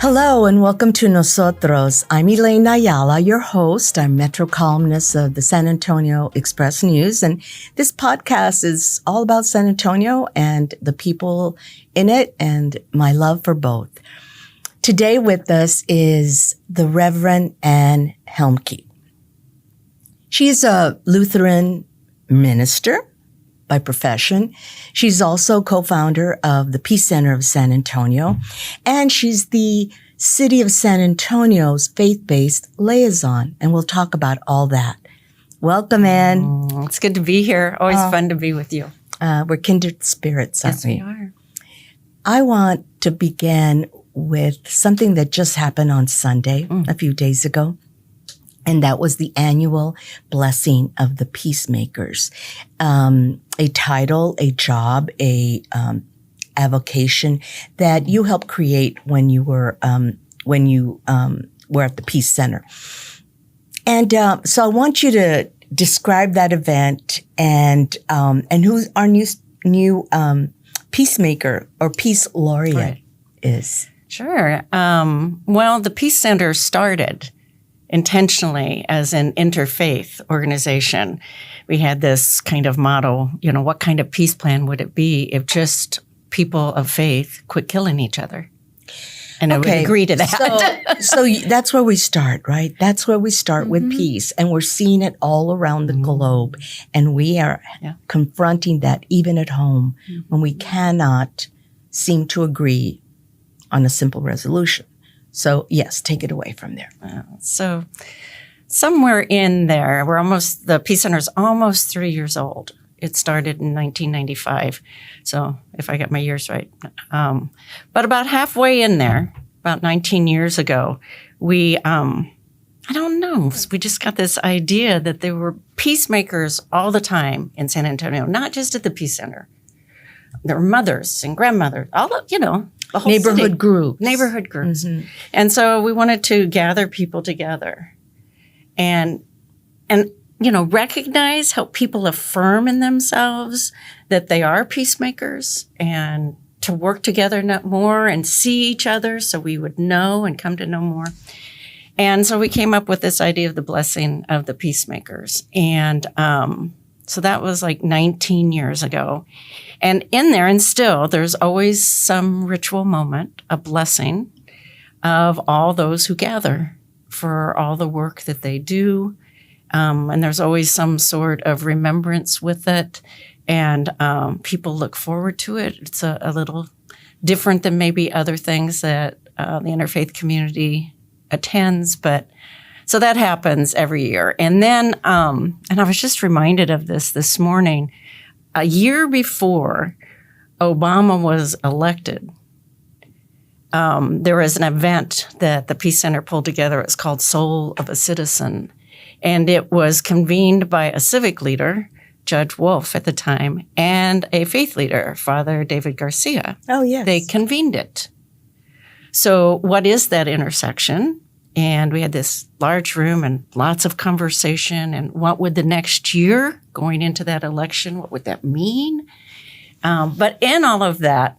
Hello and welcome to Nosotros. I'm Ayala, your host. I'm Metro columnist of the San Antonio Express News, and this podcast is all about San Antonio and the people in it and my love for both. Today with us is the Reverend Ann Helmke. She's a Lutheran minister by profession. She's also co-founder of the Peace Center of San Antonio, and she's the City of San Antonio's faith-based liaison, and we'll talk about all that. Welcome, Ann. It's good to be here. Always fun to be with you. We're kindred spirits, aren't we? Yes, we are. I want to begin with something that just happened on Sunday, a few days ago. And that was the annual blessing of the peacemakers. A title, a job, a avocation that you helped create when you were at the Peace Center. And so I want you to describe that event and who our new peacemaker or peace laureate is. Sure. Well, the Peace Center started intentionally as an interfaith organization. We had this kind of motto, what kind of peace plan would it be if just people of faith quit killing each other? And I would agree to that. So that's where we start, right? That's where we start with peace. And we're seeing it all around the globe. And we are confronting that even at home when we cannot seem to agree on a simple resolution. So yes, take it away from there. So somewhere in there, the Peace Center is almost 3 years old. It started in 1995. So if I got my years right. But about halfway in there, about 19 years ago, we just got this idea that there were peacemakers all the time in San Antonio, not just at the Peace Center. There were mothers and grandmothers, all of, the whole neighborhood groups. Neighborhood groups. Mm-hmm. And so we wanted to gather people together and recognize how people affirm in themselves that they are peacemakers and to work together more and see each other so we would know and come to know more. And so we came up with this idea of the blessing of the peacemakers. And so that was like 19 years ago. And in there, and still, there's always some ritual moment, a blessing of all those who gather for all the work that they do. And there's always some sort of remembrance with it. And people look forward to it. It's a little different than maybe other things that the interfaith community attends. But so that happens every year. And then, and I was just reminded of this morning, a year before Obama was elected, there was an event that the Peace Center pulled together. It's called Soul of a Citizen. And it was convened by a civic leader, Judge Wolf at the time, and a faith leader, Father David Garcia. Oh, yes. They convened it. So what is that intersection? And we had this large room and lots of conversation. And what would the next year going into that election, what would that mean? But in all of that,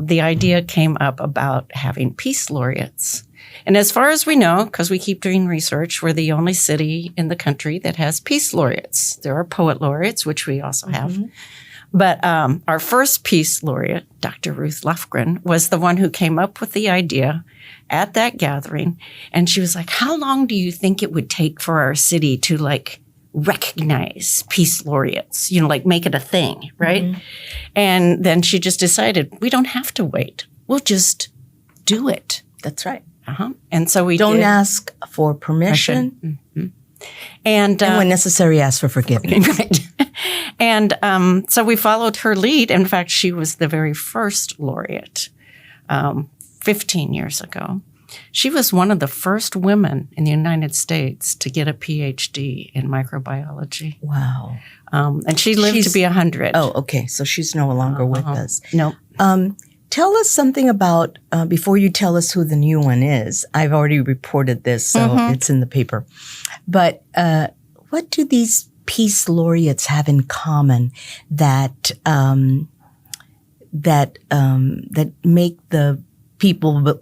the idea came up about having peace laureates. And as far as we know, because we keep doing research, we're the only city in the country that has peace laureates. There are poet laureates, which we also have. But our first peace laureate, Dr. Ruth Lofgren, was the one who came up with the idea at that gathering. And she was like, how long do you think it would take for our city to recognize peace laureates, make it a thing, right? And then she just decided, we don't have to wait. We'll just do it. That's right. And so we don't ask for permission. And when necessary, ask for forgiveness. Right. And so we followed her lead. In fact, she was the very first laureate 15 years ago. She was one of the first women in the United States to get a PhD in microbiology. Wow. And she lived to be 100. Oh, okay. So she's no longer with us. No. Tell us something about, before you tell us who the new one is. I've already reported this, so it's in the paper. But what do these peace laureates have in common that make the people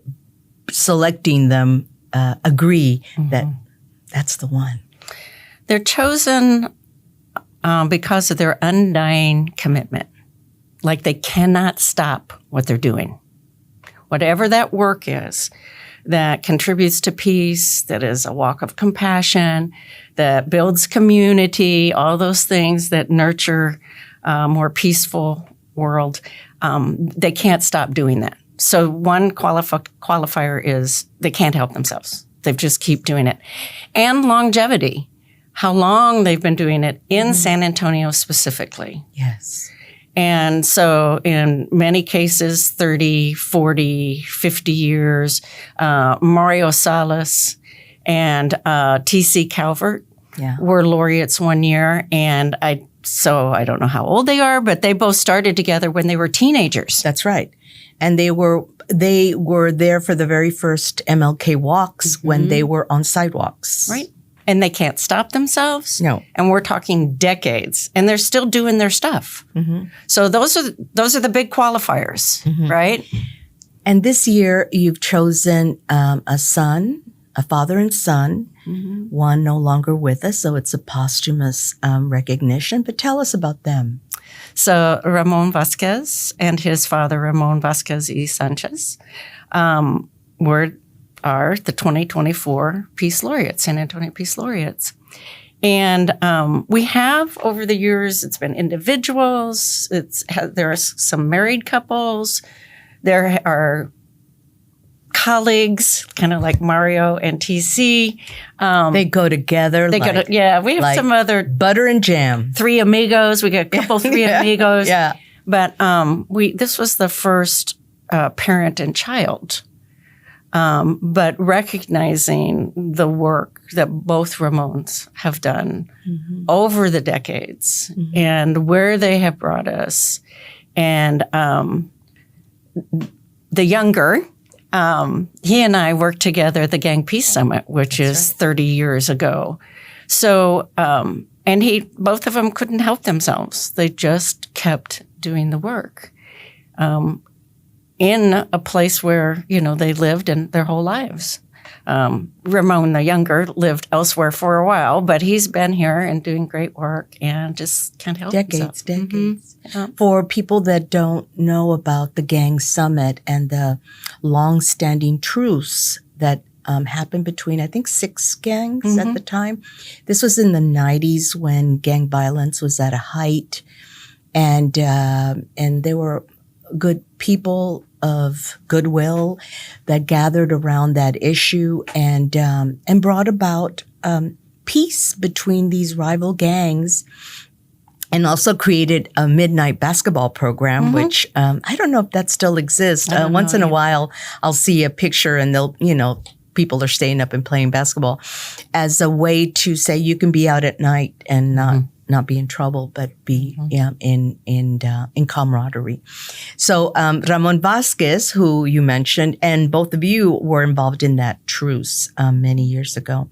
selecting them agree that that's the one? They're chosen because of their undying commitment. Like they cannot stop what they're doing. Whatever that work is that contributes to peace, that is a walk of compassion, that builds community, all those things that nurture a more peaceful world, they can't stop doing that. So one qualifier is they can't help themselves. They just keep doing it. And longevity, how long they've been doing it in San Antonio specifically. Yes. And so in many cases, 30, 40, 50 years, Mario Salas and T.C. Calvert were laureates one year. And I don't know how old they are, but they both started together when they were teenagers. That's right. And they were there for the very first MLK walks when they were on sidewalks. Right. And they can't stop themselves. No. And we're talking decades. And they're still doing their stuff. So those are the big qualifiers, right? And this year you've chosen a father and son, one no longer with us. So it's a posthumous recognition. But tell us about them. So Ramon Vasquez and his father, Ramon Vasquez y Sanchez, are the 2024 Peace Laureates, San Antonio Peace Laureates. And we have, over the years, it's been individuals, there are some married couples, there are colleagues, kind of like Mario and TC. They go together. We have some other butter and jam. Three amigos. We got a couple three amigos. Yeah. But this was the first parent and child. But recognizing the work that both Ramones have done over the decades and where they have brought us. And the younger, he and I worked together at the Gang Peace Summit, which is 30 years ago. So, and both of them couldn't help themselves. They just kept doing the work. In a place where, they lived in their whole lives. Ramon, the younger, lived elsewhere for a while, but he's been here and doing great work and just can't help himself. Decades. For people that don't know about the Gang Summit and the long-standing truce that happened between, I think, 6 gangs at the time. This was in the 90s when gang violence was at a height, and there were good people of goodwill that gathered around that issue and brought about peace between these rival gangs, and also created a midnight basketball program, which I don't know if that still exists. Once in a while, I'll see a picture and they'll, people are staying up and playing basketball as a way to say you can be out at night and not be in trouble, but be in camaraderie. So Ramon Vasquez, who you mentioned, and both of you were involved in that truce many years ago.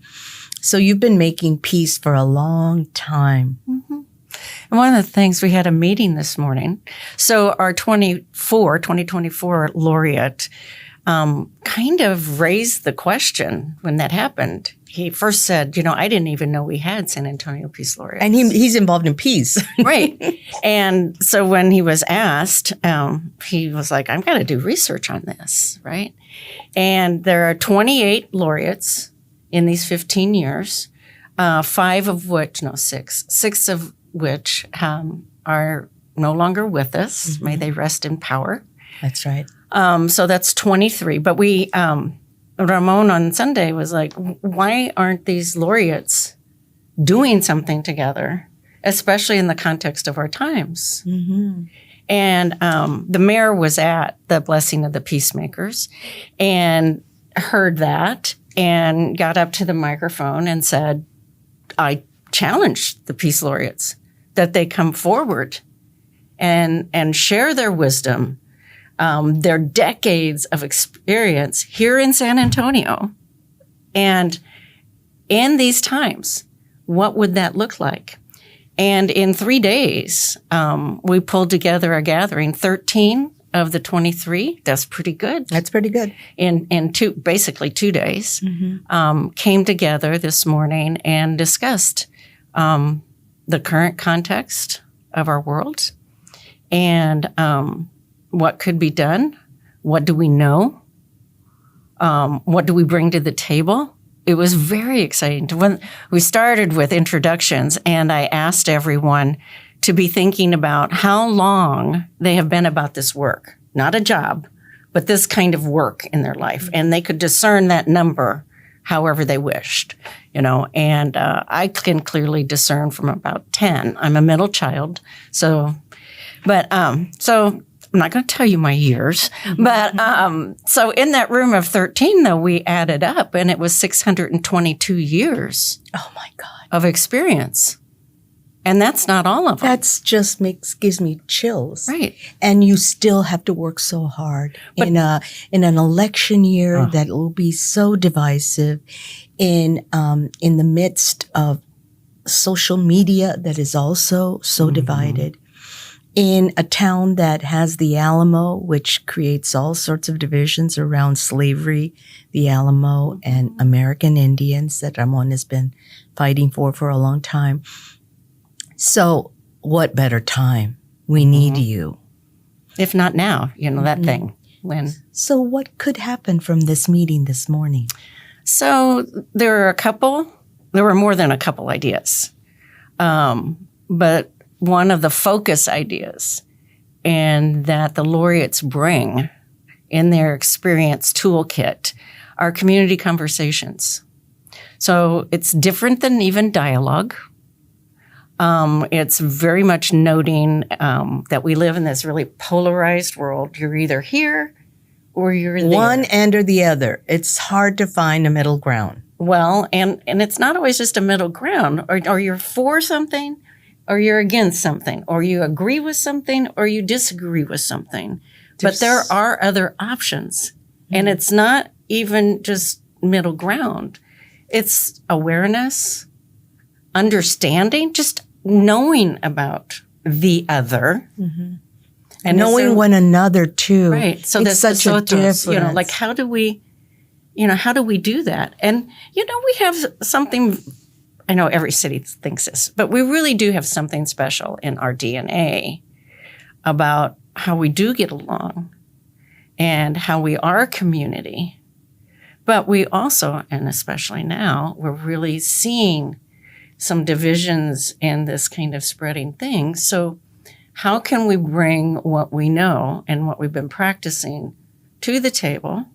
So you've been making peace for a long time. And one of the things, we had a meeting this morning. So our 2024 laureate kind of raised the question when that happened. He first said, I didn't even know we had San Antonio Peace Laureates. And he's involved in peace. Right. And so when he was asked, he was like, I've got to do research on this, right? And there are 28 laureates in these 15 years, 6 of which are no longer with us. May they rest in power. That's right. So that's 23. But Ramon on Sunday was like, why aren't these laureates doing something together, especially in the context of our times? And the mayor was at the blessing of the peacemakers and heard that and got up to the microphone and said, I challenge the peace laureates that they come forward and share their wisdom, their decades of experience here in San Antonio. And in these times, what would that look like? And in 3 days, we pulled together a gathering, 13 of the 23. That's pretty good. That's pretty good. In basically 2 days, came together this morning and discussed the current context of our world and what could be done. What do we know? What do we bring to the table? It was very exciting. When we started with introductions, and I asked everyone to be thinking about how long they have been about this work, not a job, but this kind of work in their life. And they could discern that number however they wished, and I can clearly discern from about 10. I'm a middle child. So I'm not going to tell you my years, but so in that room of 13, though, we added up, and it was 622 years. Oh my God. Of experience. And that's not all of them. That's just gives me chills. Right. And you still have to work so hard in an election year that will be so divisive, in the midst of social media that is also so divided, in a town that has the Alamo, which creates all sorts of divisions around slavery, the Alamo, and American Indians that Ramon has been fighting for a long time. So what better time? We need you. If not now, that thing. When. So what could happen from this meeting this morning? So there were more than a couple ideas. But one of the focus ideas, and that the laureates bring in their experience toolkit, are community conversations. So it's different than even dialogue. It's very much noting that we live in this really polarized world. You're either here or you're there. One end or the other. It's hard to find a middle ground. Well, and it's not always just a middle ground. Or you're for something or you're against something. Or you agree with something or you disagree with something. But there are other options. And it's not even just middle ground. It's awareness, understanding, just knowing about the other, and knowing one another too. Right. So it's that's such a difference. Like how do we do that? And we have something. I know every city thinks this, but we really do have something special in our DNA about how we do get along and how we are a community. But we also, and especially now, we're really seeing some divisions in this kind of spreading thing. So how can we bring what we know and what we've been practicing to the table?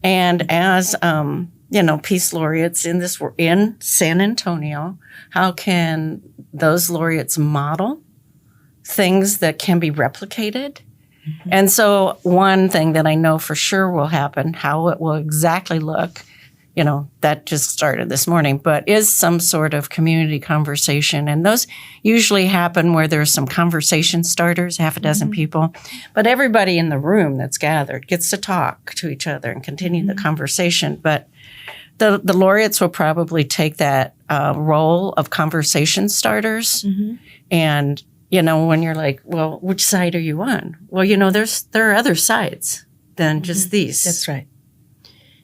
And as, peace laureates in San Antonio, how can those laureates model things that can be replicated? And so one thing that I know for sure will happen, how it will exactly look, that just started this morning, but is some sort of community conversation. And those usually happen where there's some conversation starters, half a dozen people, but everybody in the room that's gathered gets to talk to each other and continue the conversation. But the laureates will probably take that role of conversation starters. And, when you're like, well, which side are you on? Well, there are other sides than just these. That's right.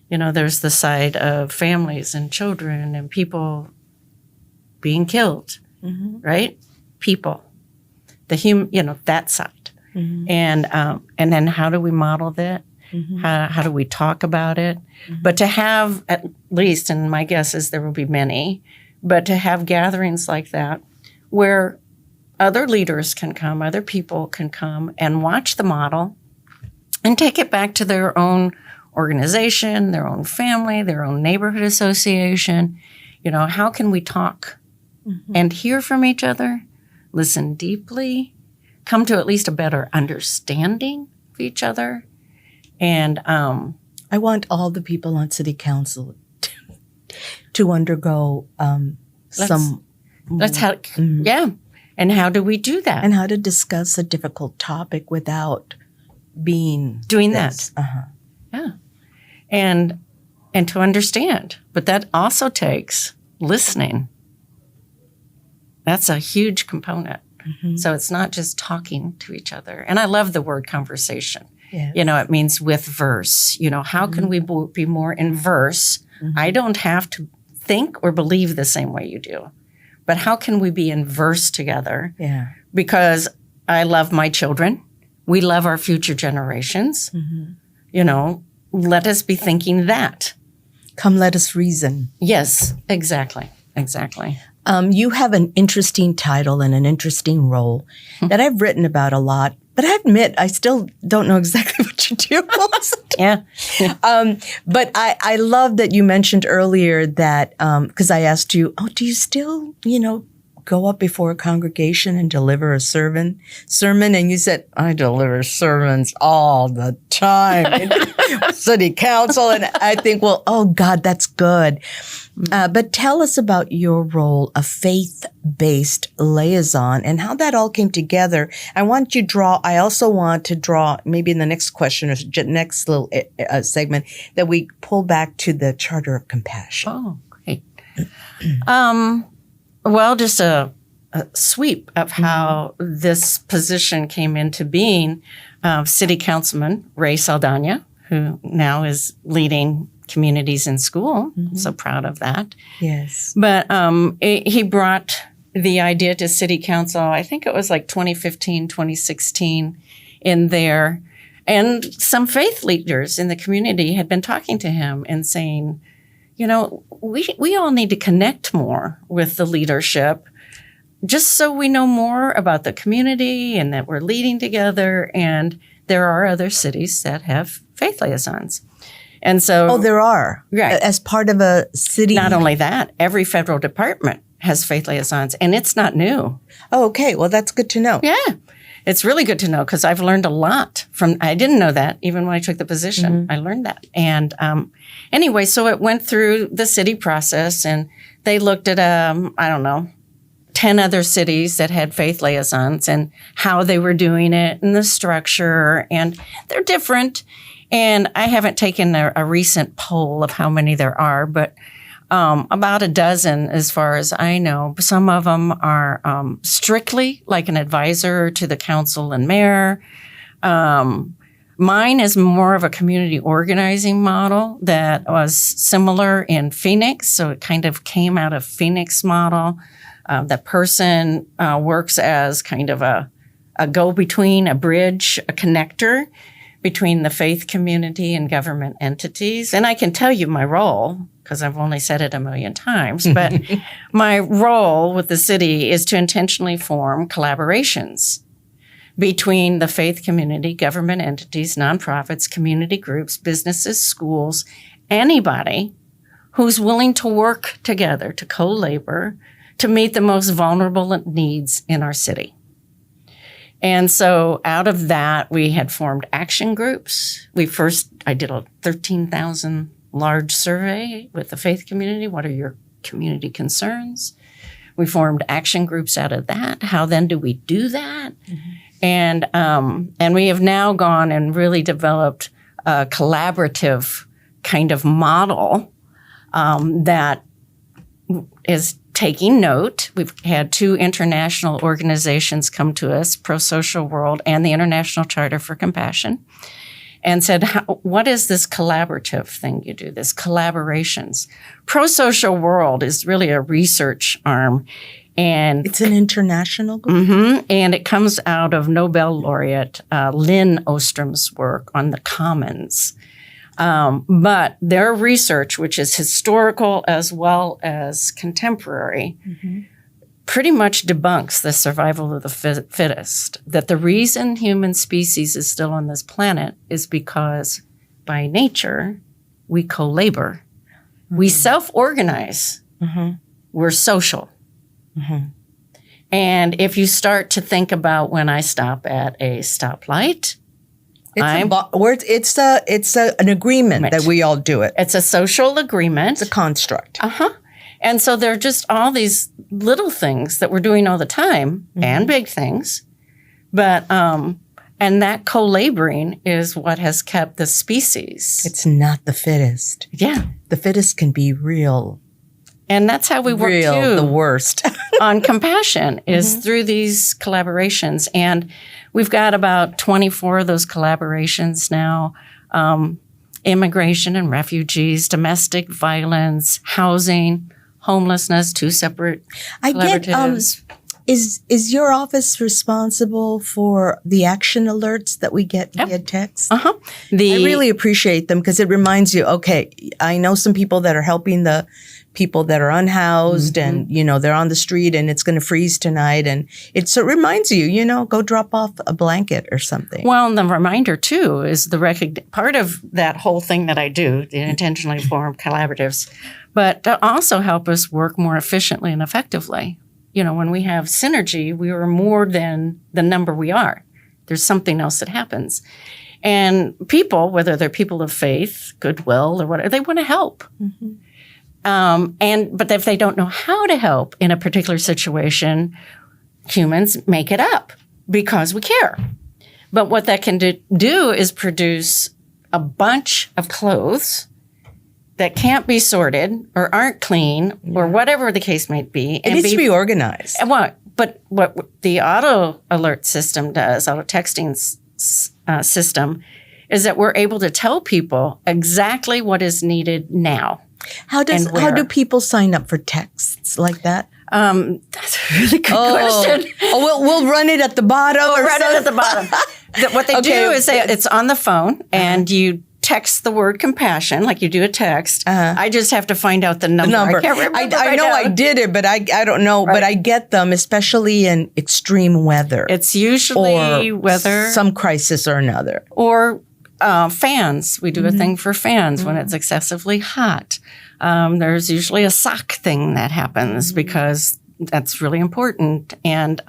There's the side of families and children and people being killed, right? People, that side. And then how do we model that? How do we talk about it? But to have, at least, and my guess is there will be many, but to have gatherings like that where other leaders can come, other people can come and watch the model and take it back to their own organization, their own family, their own neighborhood association. How can we talk and hear from each other, listen deeply, come to at least a better understanding of each other? And I want all the people on city council to undergo And how do we do that? And how to discuss a difficult topic without doing that. Yeah. And to understand. But that also takes listening. That's a huge component. So it's not just talking to each other. And I love the word conversation. Yes. It means with verse. How can we be more in verse? I don't have to think or believe the same way you do. But how can we be in verse together? Yeah. Because I love my children. We love our future generations. Let us be thinking that. Come, let us reason. Yes, exactly. You have an interesting title and an interesting role that I've written about a lot, but I admit I still don't know exactly what you do. Yeah. But I love that you mentioned earlier that, because I asked you, do you still, go up before a congregation and deliver a sermon? And you said, I deliver sermons all the time. City council. And I think, well, oh God, that's good. But tell us about your role, a faith-based liaison, and how that all came together. I also want to draw, maybe in the next question or next little segment, that we pull back to the Charter of Compassion. Oh, great. Well, just a sweep of how this position came into being. City Councilman Ray Saldana, who now is leading communities in school. So proud of that. Yes. But he brought the idea to City Council, I think it was like 2015, 2016 in there. And some faith leaders in the community had been talking to him and saying, we all need to connect more with the leadership just so we know more about the community and that we're leading together. And there are other cities that have faith liaisons. And so... Oh, there are? Right. As part of a city... Not only that, every federal department has faith liaisons, and it's not new. Oh, okay. Well, that's good to know. Yeah. It's really good to know because I've learned a lot I didn't know that even when I took the position. I learned that. And anyway, so it went through the city process and they looked at, 10 other cities that had faith liaisons and how they were doing it and the structure, and they're different. And I haven't taken a recent poll of how many there are, but about a dozen as far as I know. Some of them are strictly like an advisor to the council and mayor. Mine is more of a community organizing model that was similar in Phoenix. So it kind of came out of Phoenix model. The person works as kind of a go-between, a bridge, a connector between the faith community and government entities. And I can tell you my role, because I've only said it a million times, but my role with the city is to intentionally form collaborations between the faith community, government entities, nonprofits, community groups, businesses, schools, anybody who's willing to work together, to co-labor, to meet the most vulnerable needs in our city. And so out of that, we had formed action groups. I did a 13,000 large survey with the faith community. What are your community concerns? We formed action groups out of that. How then do we do that? And we have now gone and really developed a collaborative kind of model that is taking note. We've had 2 international organizations come to us, Pro-Social World and the International Charter for Compassion, and said, what is this collaborative thing you do, this collaborations? Pro-Social World is really a research arm. And it's an international group? And it comes out of Nobel laureate Lynn Ostrom's work on the commons. But their research, which is historical as well as contemporary, pretty much debunks the survival of the fittest, that the reason human species is still on this planet is because by nature, we co-labor. We self-organize. We're social. And if you start to think about when I stop at a stoplight, it's an agreement that we all do it. It's a social agreement. It's a construct. And so there are just all these little things that we're doing all the time and big things. But, and that co-laboring is what has kept the species. It's not the fittest. Yeah. The fittest can be real. And that's how we work too. The worst. on compassion is through these collaborations. And we've got about 24 of those collaborations now. Immigration and refugees, domestic violence, housing, homelessness, 2 separate collaboratives. Is your office responsible for the action alerts that we get via text? Uh-huh. I really appreciate them because it reminds you, okay, I know some people that are helping the people that are unhoused and, they're on the street and it's going to freeze tonight. And it reminds you, go drop off a blanket or something. Well, and the reminder, too, is part of that whole thing that I do, the intentionally formed collaboratives, but to also help us work more efficiently and effectively. When we have synergy, we are more than the number we are. There's something else that happens. And people, whether they're people of faith, goodwill, or whatever, they want to help. But if they don't know how to help in a particular situation, humans make it up because we care. But what that can do is produce a bunch of clothes that can't be sorted or aren't clean or whatever the case might be. It needs to be organized. But what the auto alert system does, auto texting system, is that we're able to tell people exactly what is needed now. How do people sign up for texts like that? That's a really good question. We'll run it at the bottom. We'll run it at the bottom. What they do is it's on the phone and you text the word compassion like you do a text. I just have to find out the number. I can't remember. I know I did it, but I don't know. Right. But I get them, especially in extreme weather. It's usually weather, some crisis or another, or fans. We do a thing for fans when it's excessively hot. There's usually a sock thing that happens because that's really important. And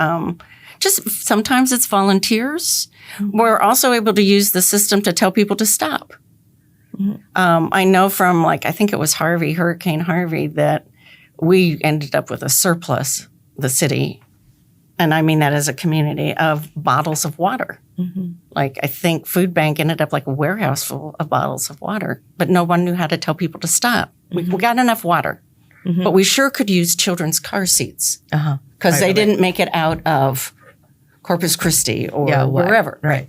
just sometimes it's volunteers. We're also able to use the system to tell people to stop. I know from I think it was Hurricane Harvey, that we ended up with a surplus, the city, and I mean that as a community, of bottles of water. I think Food Bank ended up like a warehouse full of bottles of water, but no one knew how to tell people to stop. We got enough water, but we sure could use children's car seats because they didn't make it out of Corpus Christi or wherever. Right.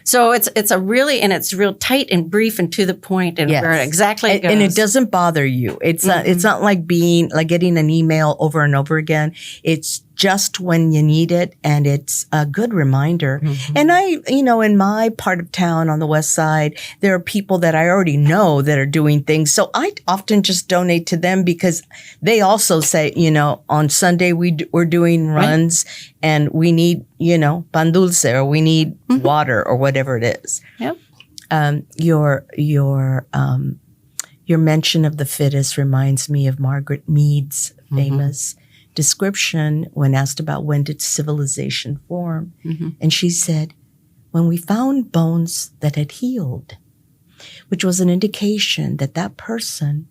So it's real tight and brief and to the point and where exactly it goes. And it doesn't bother you. It's not like getting an email over and over again. It's just when you need it, and it's a good reminder. And in my part of town on the west side, there are people that I already know that are doing things. So I often just donate to them because they also say, on Sunday we're doing runs and we need, pan dulce, or we need water or whatever it is. Yep. Your mention of the fittest reminds me of Margaret Mead's famous description when asked about when did civilization form. And she said, when we found bones that had healed, which was an indication that that person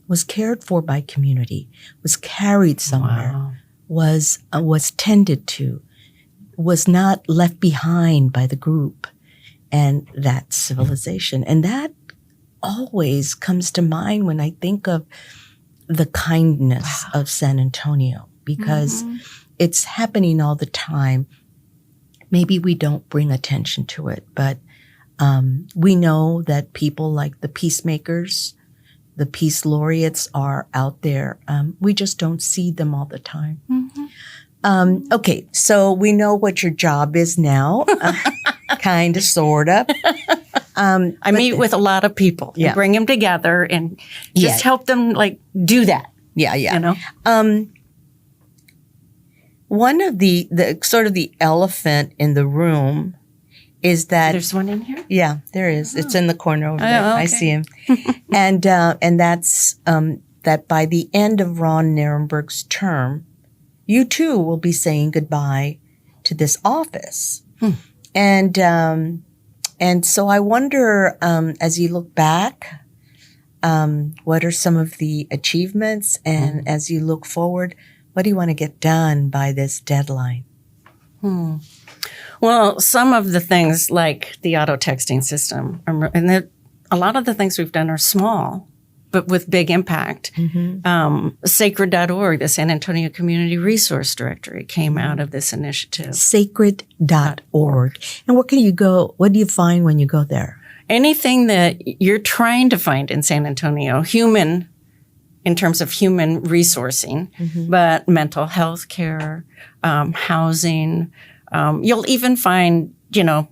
was cared for by community, was carried somewhere, was tended to, was not left behind by the group, and that civilization. And that always comes to mind when I think of the kindness of San Antonio, because it's happening all the time. Maybe we don't bring attention to it, but we know that people like the peacemakers, the peace laureates are out there. We just don't see them all the time. Okay, so we know what your job is now, kind of, sort of. I meet with a lot of people and bring them together and just help them do that. One of the sort of the elephant in the room is that there's one in here. Yeah, there is. It's in the corner over there. Okay. I see him, and that's that by the end of Ron Nirenberg's term, you too will be saying goodbye to this office, and so I wonder, as you look back, what are some of the achievements, and as you look forward, what do you want to get done by this deadline? Well, some of the things like the auto texting system, and a lot of the things we've done are small, but with big impact. Sacred.org, the San Antonio Community Resource Directory, came out of this initiative. Sacred.org. And what do you find when you go there? Anything that you're trying to find in San Antonio, in terms of human resourcing, but mental health care, housing. You'll even find,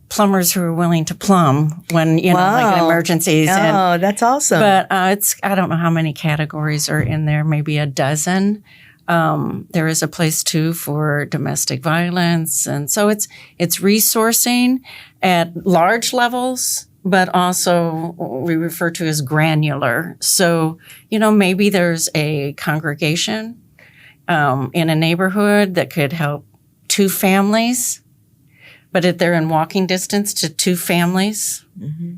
plumbers who are willing to plumb when, like emergencies. Oh, that's awesome. But I don't know how many categories are in there, maybe a dozen. There is a place too for domestic violence. And so it's resourcing at large levels, but also what we refer to as granular. So, maybe there's a congregation in a neighborhood that could help 2 families, but if they're in walking distance to 2 families,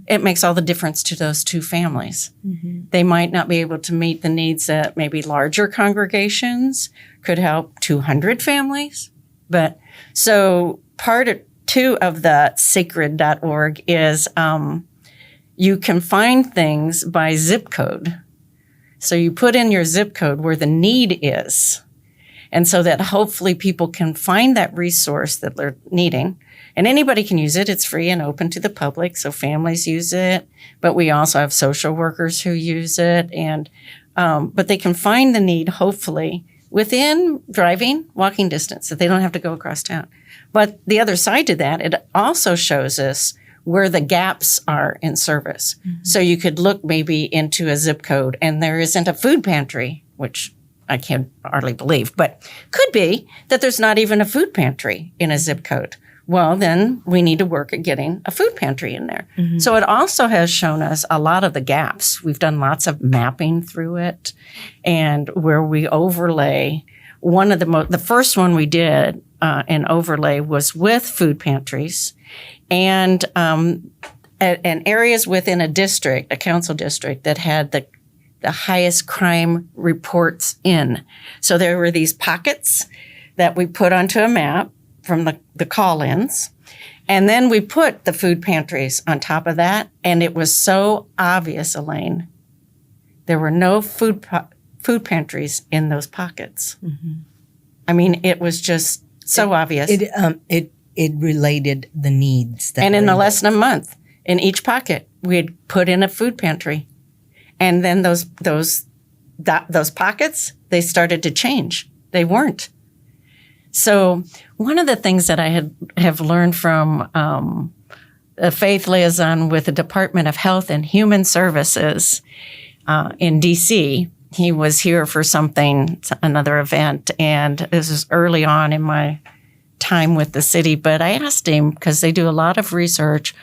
it makes all the difference to those 2 families. They might not be able to meet the needs that maybe larger congregations could help 200 families. But so part of 2 of the sacred.org is you can find things by zip code. So you put in your zip code where the need is. And so that hopefully people can find that resource that they're needing. And anybody can use it. It's free and open to the public. So families use it. But we also have social workers who use it. And but they can find the need, hopefully, within walking distance, that they don't have to go across town. But the other side to that, it also shows us where the gaps are in service. So you could look maybe into a zip code and there isn't a food pantry, which I can't hardly believe, but could be that there's not even a food pantry in a zip code. Well, then we need to work at getting a food pantry in there. So it also has shown us a lot of the gaps. We've done lots of mapping through it, and where we overlay. One of the first one we did an overlay was with food pantries and areas within a district, a council district, that had the highest crime reports in. So there were these pockets that we put onto a map from the call-ins. And then we put the food pantries on top of that. And it was so obvious, Elaine. There were no food pantries in those pockets. I mean, it was just so obvious. It related the needs. And in less than a month, in each pocket, we had put in a food pantry. And then those pockets, they started to change. They weren't. So one of the things that I have learned from a faith liaison with the Department of Health and Human Services in D.C., he was here for another event, and this was early on in my time with the city. But I asked him, because they do a lot of research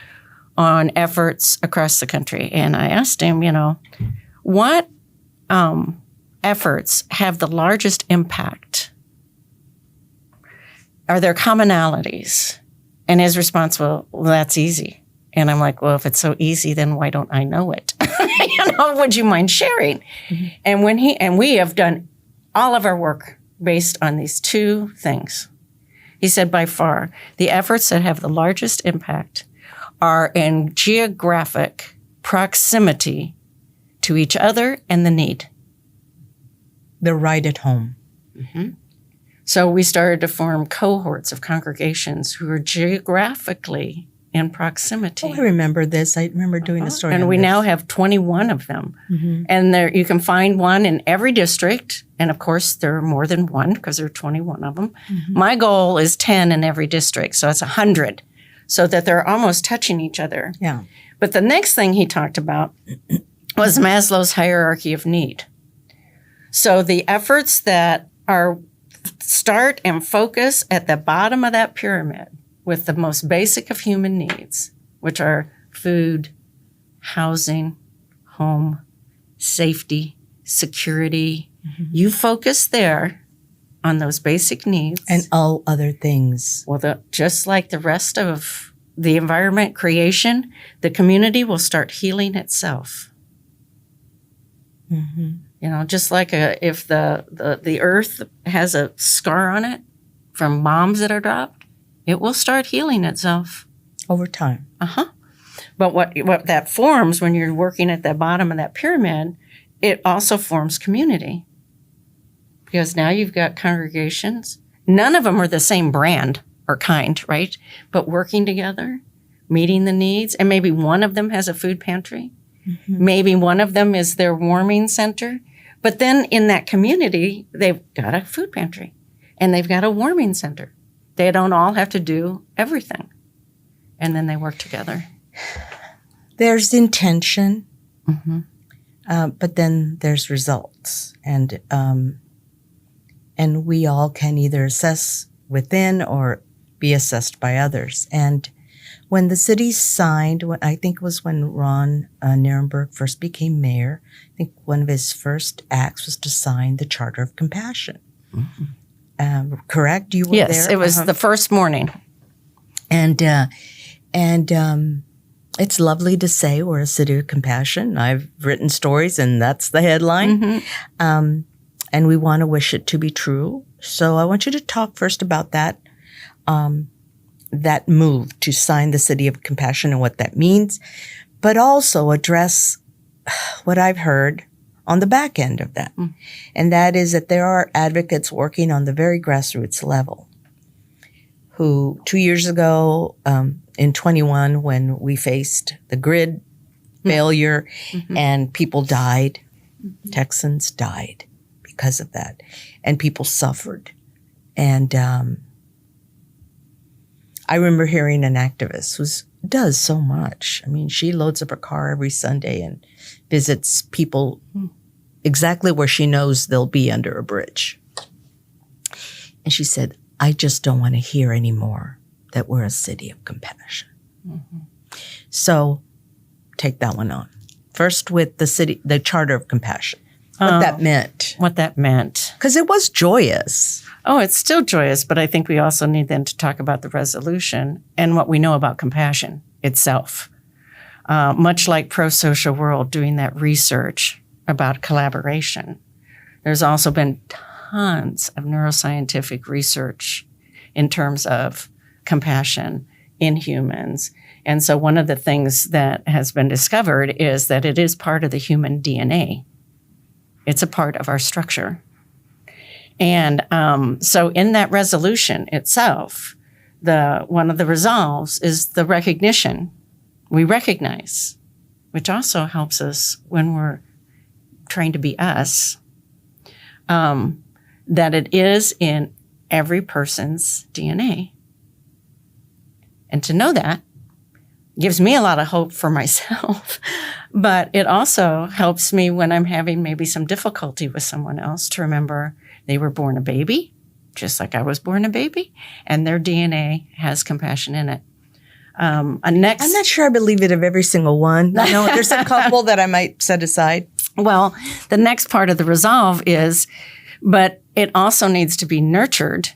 on efforts across the country, and I asked him, what efforts have the largest impact? Are there commonalities? And his response, well, that's easy. And I'm like, well, if it's so easy, then why don't I know it? Would you mind sharing? And we have done all of our work based on these 2 things. He said, by far, the efforts that have the largest impact are in geographic proximity to each other and the need. They're right at home. So we started to form cohorts of congregations who are geographically in proximity. Oh, I remember this. I remember doing a story. And we now have 21 of them. And there you can find one in every district. And of course, there are more than one because there are 21 of them. My goal is 10 in every district. So it's 100, so that they're almost touching each other. Yeah. But the next thing he talked about was Maslow's hierarchy of need. So the efforts that start and focus at the bottom of that pyramid with the most basic of human needs, which are food, housing, home, safety, security. You focus there on those basic needs. And all other things. Well, just like the rest of the environment creation, the community will start healing itself. Just like if the earth has a scar on it from bombs that are dropped, it will start healing itself. Over time. But what that forms when you're working at the bottom of that pyramid it also forms community, because now you've got congregations. None of them are the same brand or kind, right? But working together, meeting the needs, and maybe one of them has a food pantry. Mm-hmm. Maybe one of them is their warming center. But then in that community, they've got a food pantry and they've got a warming center. They don't all have to do everything. And then they work together. There's intention, but then there's results. And we all can either assess within or be assessed by others. And when the city signed, I think it was when Ron Nirenberg first became mayor, I think one of his first acts was to sign the Charter of Compassion. Mm-hmm. Correct? You were there? Yes, it was the first morning. And it's lovely to say we're a city of compassion. I've written stories, and that's the headline. Mm-hmm. And we want to wish it to be true. So I want you to talk first about that move to sign the City of Compassion and what that means, but also address what I've heard on the back end of that. Mm. And that is that there are advocates working on the very grassroots level who 2 years ago, in 21, when we faced the grid failure and people died, Texans died because of that, and people suffered. And I remember hearing an activist who does so much. I mean, she loads up her car every Sunday and visits people exactly where she knows they'll be under a bridge. And she said, I just don't want to hear anymore that we're a city of compassion. Mm-hmm. So take that one on. First with the Charter of Compassion. What that meant. What that meant. Because it was joyous. Oh, it's still joyous, but I think we also need then to talk about the resolution and what we know about compassion itself. Much like Pro-Social World doing that research about collaboration, there's also been tons of neuroscientific research in terms of compassion in humans. And so one of the things that has been discovered is that it is part of the human DNA. It's a part of our structure. And so in that resolution itself, one of the resolves is the recognition. We recognize, which also helps us when we're trying to be us, that it is in every person's DNA. And to know that gives me a lot of hope for myself, but it also helps me when I'm having maybe some difficulty with someone else to remember they were born a baby, just like I was born a baby, and their DNA has compassion in it. I'm not sure I believe it of every single one. No, there's a couple that I might set aside. Well, the next part of the resolve is, but it also needs to be nurtured,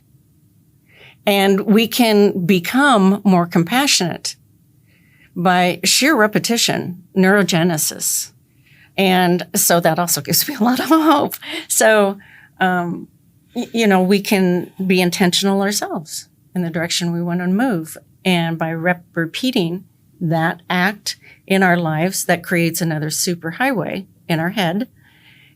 and we can become more compassionate by sheer repetition, neurogenesis. And so that also gives me a lot of hope. So, we can be intentional ourselves in the direction we want to move. And by repeating that act in our lives, that creates another superhighway in our head,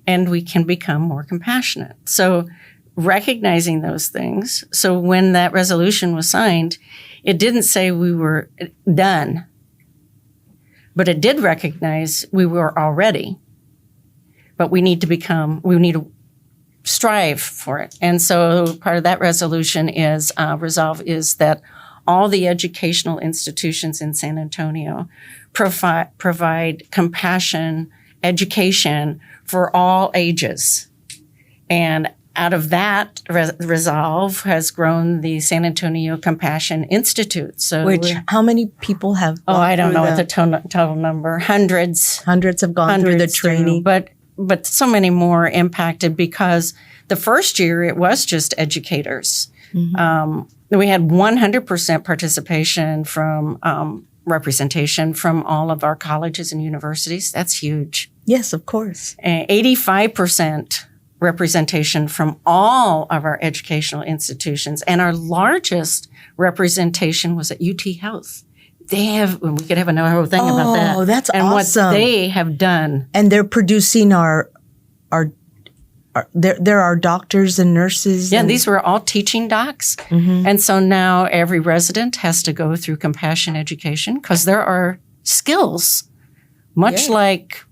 and we can become more compassionate. So recognizing those things. So when that resolution was signed, it didn't say we were done, but it did recognize we were already. But we need to strive for it. And so part of that resolution is, resolve is that all the educational institutions in San Antonio provide compassion education for all ages. And out of that resolve has grown the San Antonio Compassion Institute. So how many people have gone I don't know what the total number. Hundreds have gone through the training. But so many more impacted, because the first year it was just educators. Mm-hmm. We had 100% participation from representation from all of our colleges and universities. That's huge. Yes, of course. 85% representation from all of our educational institutions. And our largest representation was at UT Health. We could have another thing about that. Oh, that's and awesome. And what they have done. And they're producing our there are doctors and nurses. Yeah, these were all teaching docs. And so now every resident has to go through compassion education because there are skills, much like,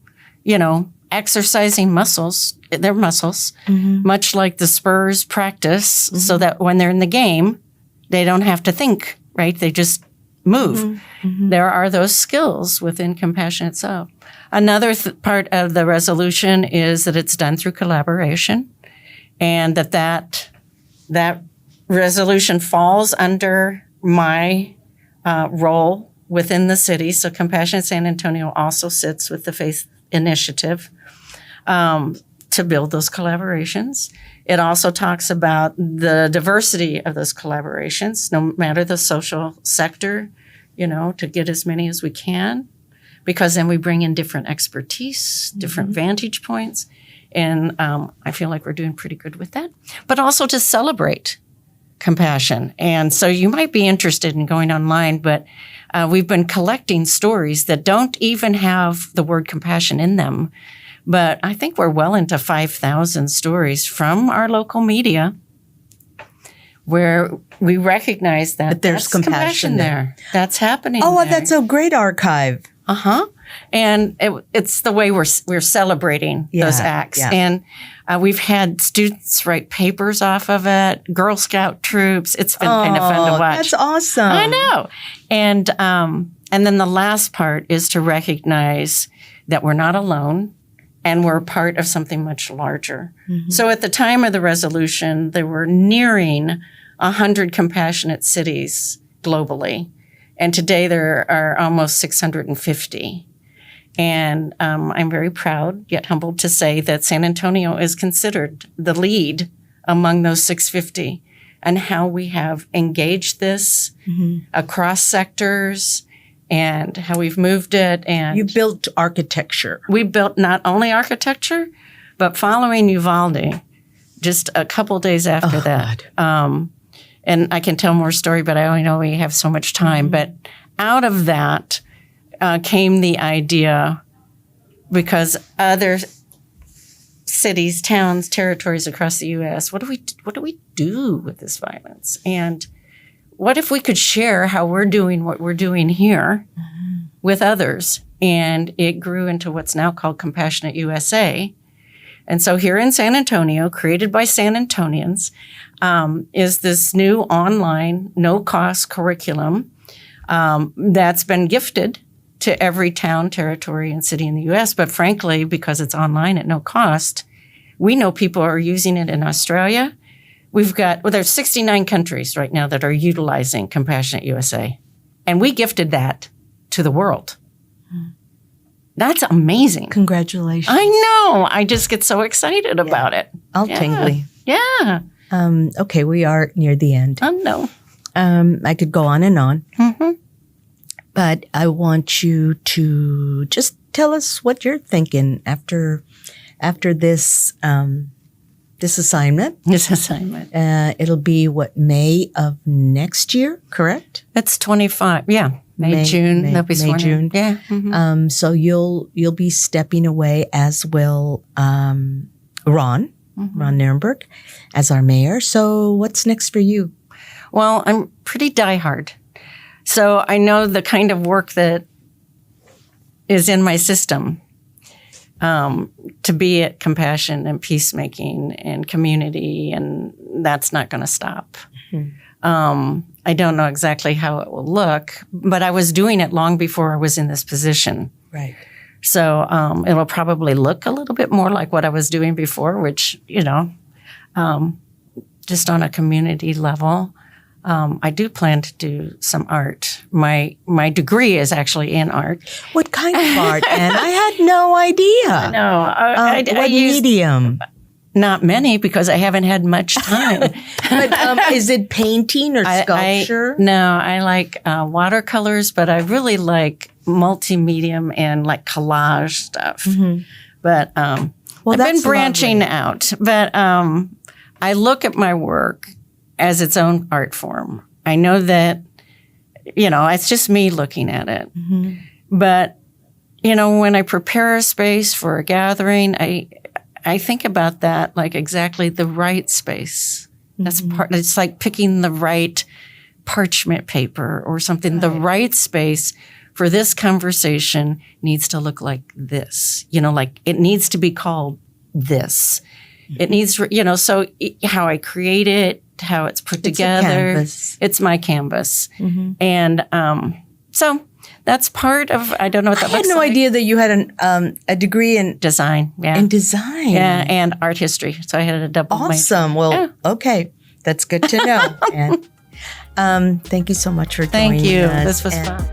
exercising muscles, their muscles, much like the Spurs practice, so that when they're in the game, they don't have to think, right? They just move. There are those skills within compassion itself. Another part of the resolution is that it's done through collaboration, and that resolution falls under my role within the city. So Compassion San Antonio also sits with the Faith Initiative to build those collaborations. It also talks about the diversity of those collaborations, no matter the social sector, to get as many as we can, because then we bring in different expertise, different vantage points. And I feel like we're doing pretty good with that. But also to celebrate compassion. And so you might be interested in going online, but we've been collecting stories that don't even have the word compassion in them. But I think we're well into 5,000 stories from our local media where we recognize that there's compassion there. That's happening. Oh, there. that's a great archive. And it's the way we're celebrating those acts. Yeah. And we've had students write papers off of it, Girl Scout troops. It's been kind of fun to watch. That's awesome. I know. And then the last part is to recognize that we're not alone and we're part of something much larger. So at the time of the resolution, there were nearing 100 compassionate cities globally. And today there are almost 650. And I'm very proud, yet humbled to say that San Antonio is considered the lead among those 650 and how we have engaged this across sectors and how we've moved it. And you built architecture. We built not only architecture, but following Uvalde, just a couple days after that. And I can tell more story, but I only know we have so much time. But out of that came the idea, because other cities, towns, territories across the U.S., what do we do with this violence? And what if we could share how we're doing what we're doing here with others? And it grew into what's now called Compassionate USA. And so here in San Antonio, created by San Antonians, is this new online, no-cost curriculum that's been gifted to every town, territory, and city in the U.S. But frankly, because it's online at no cost, we know people are using it in Australia. There's 69 countries right now that are utilizing Compassionate USA. And we gifted that to the world. That's amazing. Congratulations. I know. I just get so excited about it. All tingly. Yeah. Okay, we are near the end. No. I could go on and on. But I want you to just tell us what you're thinking after this this assignment. It'll be May of next year, correct? It's 25. Yeah. May, June. They'll be sworn in. Yeah. So you'll be stepping away, as will Ron Nirenberg, as our mayor. So what's next for you? Well, I'm pretty diehard. So I know the kind of work that is in my system to be at compassion and peacemaking and community, and that's not going to stop. I don't know exactly how it will look, but I was doing it long before I was in this position. Right. So it'll probably look a little bit more like what I was doing before, which, just on a community level. I do plan to do some art. My degree is actually in art. What kind of art? And I had no idea. No. What medium? Not many, because I haven't had much time. But is it painting or sculpture? I like watercolors, but I really like multi-medium and like collage stuff. But I've been branching out. But I look at my work as its own art form. I know that, it's just me looking at it. But, when I prepare a space for a gathering, I think about that like exactly the right space. That's it's like picking the right parchment paper or something. Right. The right space for this conversation needs to look like this. Like it needs to be called this. It needs, so how I create it, how it's put together. It's my canvas. And so that's part of, I don't know what that looks like. I had no idea that you had a degree in design. Yeah. In design. Yeah, and art history. So I had a double major. Awesome. Well, okay. That's good to know. And thank you so much for joining us. Thank you. This was fun.